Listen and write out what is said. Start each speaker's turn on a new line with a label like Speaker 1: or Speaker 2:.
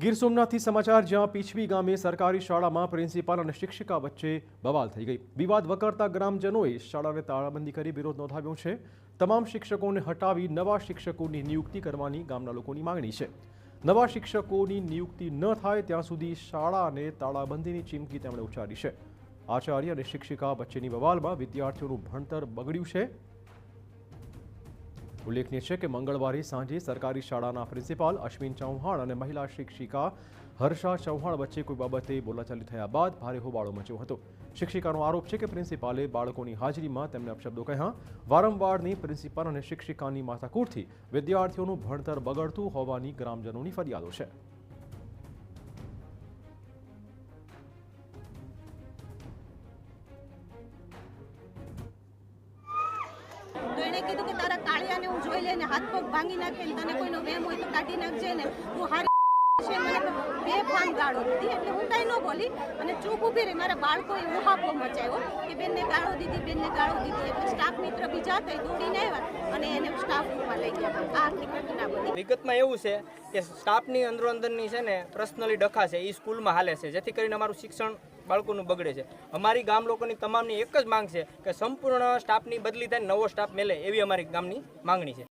Speaker 1: ગીર સોમનાથથી સમાચાર, જ્યાં પીછવી ગામે સરકારી શાળામાં પ્રિન્સિપાલ અને શિક્ષિકા વચ્ચે બવાલ થઈ ગઈ. વિવાદ વકરતા ગ્રામજનોએ શાળાને તાળાબંધી કરી વિરોધ નોંધાવ્યો છે. તમામ શિક્ષકોને હટાવી નવા શિક્ષકોની નિયુક્તિ કરવાની ગામના લોકોની માંગણી છે. નવા શિક્ષકોની નિયુક્તિ ન થાય ત્યાં સુધી શાળાને તાળાબંધીની ચીમકી તેમણે ઉચ્ચારી છે. આચાર્ય અને શિક્ષિકા વચ્ચેની બવાલમાં વિદ્યાર્થીઓનું ભણતર બગડ્યું છે. ઉલ્લેખનીય છે કે મંગળવારે સાંજે સરકારી શાળાના પ્રિન્સિપાલ અશ્વિન ચૌહાણ અને મહિલા શિક્ષિકા હર્ષા ચૌહાણ વચ્ચે કોઈ બાબતે બોલાચાલી થયા બાદ ભારે હોબાળો મચ્યો હતો. શિક્ષિકાનો આરોપ છે કે પ્રિન્સિપાલે બાળકોની હાજરીમાં તેમને અપશબ્દો કહ્યા. વારંવારની પ્રિન્સિપાલ અને શિક્ષિકાની માથાકૂટથી વિદ્યાર્થીઓનું ભણતર બગડતું હોવાની ગ્રામજનોની ફરિયાદો છે.
Speaker 2: તો એણે કીધું કે તારા કાળિયાને હું જોઈ લઈને હાથ પગ ભાંગી નાખે ને તને કોઈનો વેમ હોય તો કાઢી નાખજે ને હું હારી છે. મને બે ફામ ગાળો દીધી એટલે હું કાંઈ ન બોલી અને ચૂપ ઊભી રહી. મારા બાળકોએ ઉહાપો મચાવ્યો કે બેનને ગાળો દીધી એટલે સ્ટાફ મિત્ર બીજા હતા દોડીને આવ્યા અને એને સ્ટાફ રૂમમાં લઈ ગયા. આ આખી ઘટના બની.
Speaker 3: વિગતમાં એવું છે કે સ્ટાફની અંદરની છે ને પર્સનલી ડખા છે એ સ્કૂલમાં હાલે છે, જેથી કરીને અમારું શિક્ષણ બાળકોનું બગડે છે. અમારી ગામ લોકોની તમામની એક જ માંગ છે કે સંપૂર્ણ સ્ટાફની બદલી થાય, નવો સ્ટાફ મેલે એવી અમારી ગામની માંગણી છે.